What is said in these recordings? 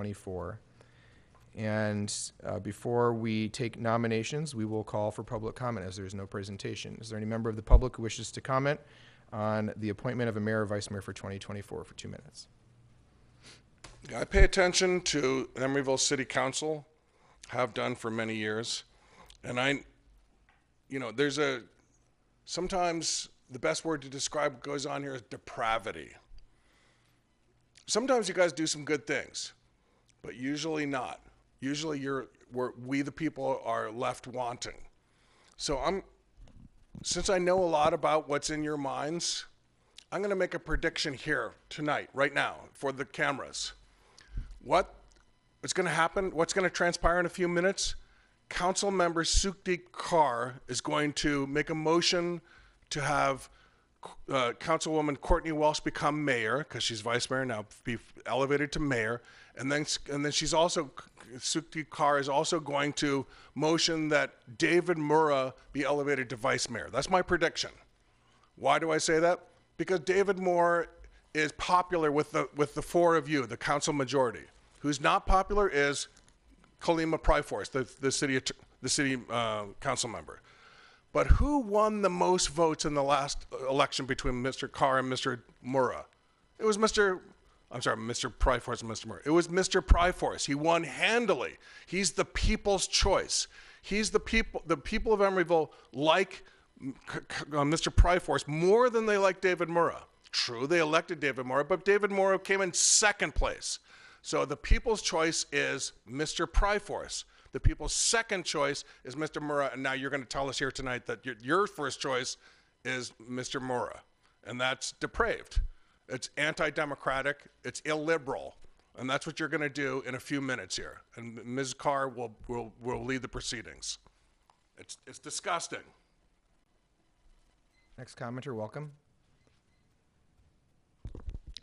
2024. And before we take nominations, we will call for public comment as there is no presentation. Is there any member of the public who wishes to comment on the appointment of a mayor or vice mayor for 2024 for 2 minutes? I pay attention to Emeryville City Council, have done for many years. And sometimes the best word to describe what goes on here is depravity. Sometimes you guys do some good things, but usually not. Usually we the people are left wanting. So since I know a lot about what's in your minds, I'm going to make a prediction here tonight, right now, for the cameras. What's going to happen, what's going to transpire in a few minutes, Councilmember Sukdeep Kaur is going to make a motion to have Councilwoman Courtney Welch become mayor, because she's vice mayor now, be elevated to mayor, and then Sukdeep Kaur is also going to motion that David Mourra be elevated to vice mayor. That's my prediction. Why do I say that? Because David Mourra is popular with the four of you, the council majority. Who's not popular is Kalimah Priforce, the city council member. But who won the most votes in the last election between Mr. Kaur and Mr. Mourra? It was Mr. Priforce and Mr. Mourra. It was Mr. Priforce. He won handily. He's the people's choice. The people of Emeryville like Mr. Priforce more than they like David Mourra. True, they elected David Mourra, but David Mourra came in second place. So the people's choice is Mr. Priforce. The people's second choice is Mr. Mourra, and now you're going to tell us here tonight that your first choice is Mr. Mourra, and that's depraved. It's anti-democratic, it's illiberal, and that's what you're going to do in a few minutes here. And Ms. Kaur will lead the proceedings. It's disgusting. Next commenter, welcome.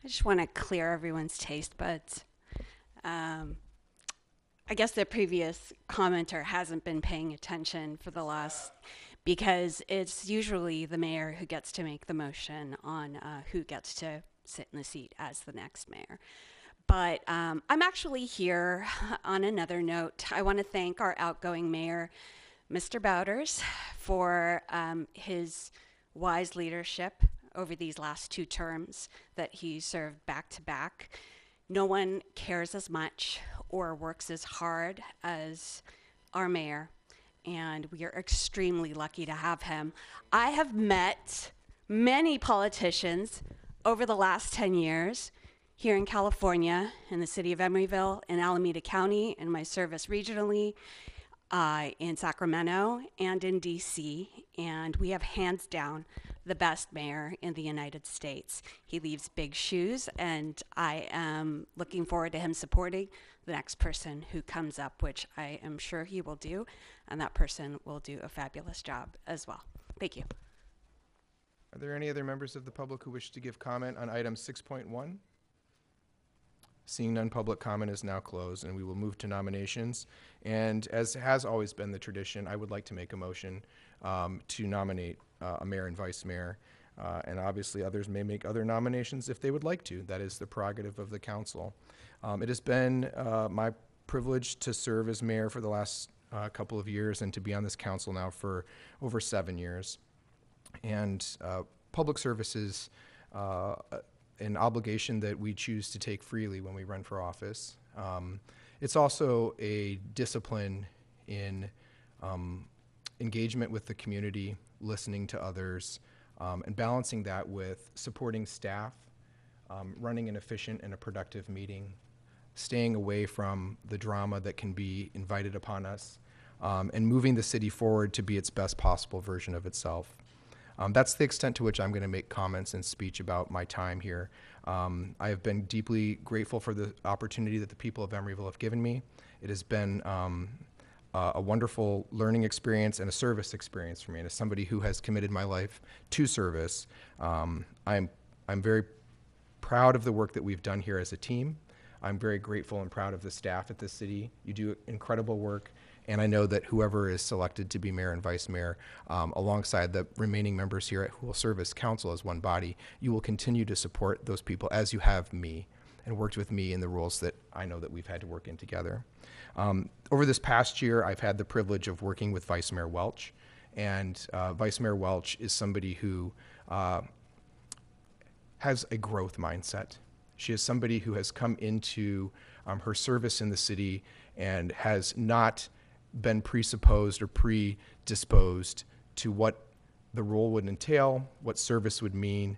I just want to clear everyone's taste buds. I guess the previous commenter hasn't been paying attention for the last, because it's usually the mayor who gets to make the motion on who gets to sit in the seat as the next mayor. But I'm actually here on another note. I want to thank our outgoing mayor, Mr. Bauters, for his wise leadership over these last 2 terms that he served back to back. No one cares as much or works as hard as our mayor, and we are extremely lucky to have him. I have met many politicians over the last 10 years here in California, in the city of Emeryville, in Alameda County, in my service regionally, in Sacramento, and in DC, and we have hands down the best mayor in the United States. He leaves big shoes, and I am looking forward to him supporting the next person who comes up, which I am sure he will do, and that person will do a fabulous job as well. Thank you. Are there any other members of the public who wish to give comment on item 6.1? Seeing none, public comment is now closed, and we will move to nominations. And as has always been the tradition, I would like to make a motion to nominate a mayor and vice mayor. And obviously others may make other nominations if they would like to. That is the prerogative of the council. It has been my privilege to serve as mayor for the last couple of years and to be on this council now for over 7 years. And public service is an obligation that we choose to take freely when we run for office. It's also a discipline in engagement with the community, listening to others, and balancing that with supporting staff, running an efficient and a productive meeting, staying away from the drama that can be invited upon us, and moving the city forward to be its best possible version of itself. That's the extent to which I'm going to make comments and speech about my time here. I have been deeply grateful for the opportunity that the people of Emeryville have given me. It has been a wonderful learning experience and a service experience for me. And as somebody who has committed my life to service, I'm very proud of the work that we've done here as a team. I'm very grateful and proud of the staff at the city. You do incredible work. And I know that whoever is selected to be mayor and vice mayor, alongside the remaining members here who will serve as council as one body, you will continue to support those people as you have me and worked with me in the roles that I know that we've had to work in together. Over this past year, I've had the privilege of working with Vice Mayor Welch, and Vice Mayor Welch is somebody who has a growth mindset. She is somebody who has come into her service in the city and has not been presupposed or predisposed to what the role would entail, what service would mean,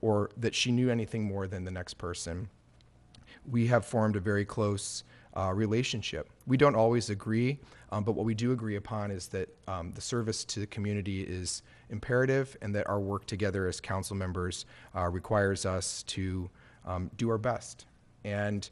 or that she knew anything more than the next person. We have formed a very close relationship. We don't always agree, but what we do agree upon is that the service to the community is imperative, and that our work together as council members requires us to do our best. And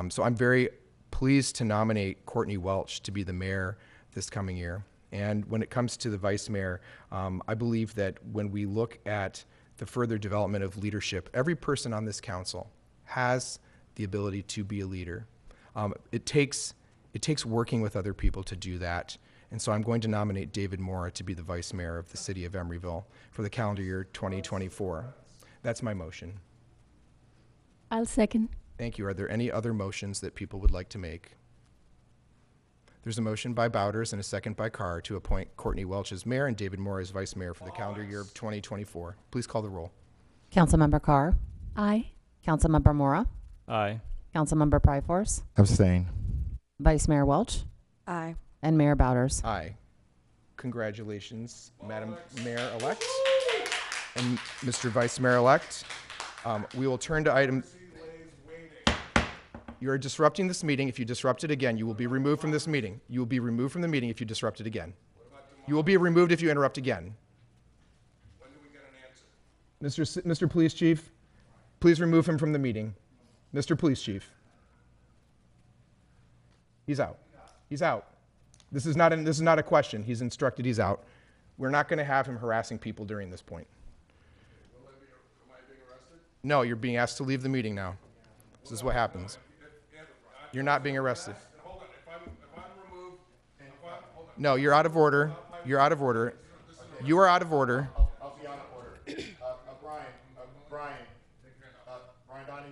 so I'm very pleased to nominate Courtney Welch to be the mayor this coming year. And when it comes to the vice mayor, I believe that when we look at the further development of leadership, every person on this council has the ability to be a leader. It takes working with other people to do that. And so I'm going to nominate David Mourra to be the vice mayor of the city of Emeryville for the calendar year 2024. That's my motion. I'll second. Thank you. Are there any other motions that people would like to make? There's a motion by Bauters and a second by Carr to appoint Courtney Welch as mayor and David Mourra as vice mayor for the calendar year of 2024. Please call the roll. Councilmember Carr, Aye. Councilmember Mourra, Aye. Councilmember Priforce, Abstain. Vice Mayor Welch, Aye. and Mayor Bauters. Aye. Congratulations, Madam Mayor-elect and Mr. Vice Mayor-elect. We will turn to item... You are disrupting this meeting. If you disrupt it again, you will be removed from this meeting. You will be removed from the meeting if you disrupt it again. You will be removed if you interrupt again. When do we get an answer? Mr. Police Chief, please remove him from the meeting. Mr. Police Chief. He's out. He's out. This is not a question. He's instructed. He's out. We're not going to have him harassing people during this point. Am I being arrested? No, you're being asked to leave the meeting now. This is what happens. You're not being arrested. Hold on. If I'm removed, hold on. No, you're out of order. You're out of order. You are out of order. I'll be out of order. Brian Donahue.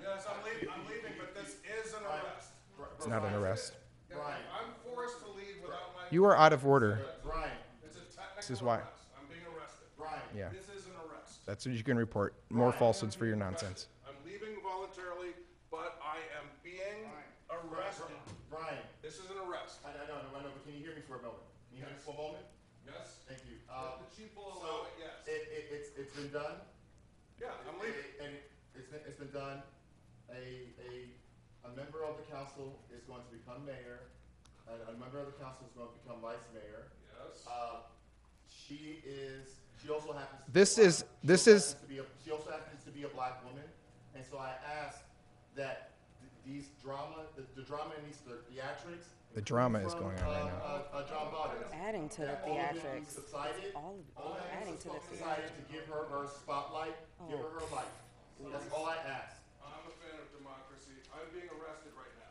Yes, I'm leaving, but this is an arrest. It's not an arrest. Brian. I'm forced to leave without my. You are out of order. Brian. It's a technical This is why. arrest. I'm being arrested. Brian. Yeah, This is an arrest. that's what you can report. More falsehoods for your nonsense. I'm leaving voluntarily, but I am being arrested. Brian. This is an arrest. I know, but can you hear me for a moment? Can you hear me for a moment? Yes? Thank you. The chief will allow it, yes. It's been done. Yeah, I'm leaving. And it's been done. A member of the council is going to become mayor. A member of the council is going to become vice mayor. Yes. She also happens to she also happens to be a black woman, and so I ask that the drama in these theatrics. The drama is going on right now. John Bauters. Adding to the theatrics. All adding to the Decided to give her spotlight, give her life. That's all I ask. I'm a fan of democracy. I'm being arrested right now.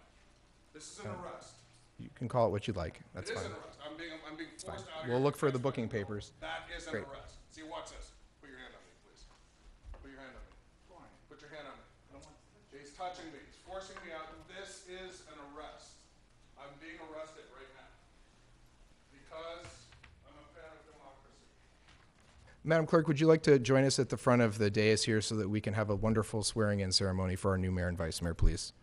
This is an arrest. You can call it what you like. That's It is fine. an arrest. I'm being forced out of here. We'll look for the booking papers. That is an Great. arrest. See, watch this. Put your hand on me, please. Put your hand on me. Put your hand on me. He's touching me. He's forcing me out. This is an arrest. I'm being arrested right now because I'm a fan of democracy. Madam Clerk, would you like to join us at the front of the dais here so that we can have a wonderful swearing-in ceremony for our new mayor and vice mayor, please?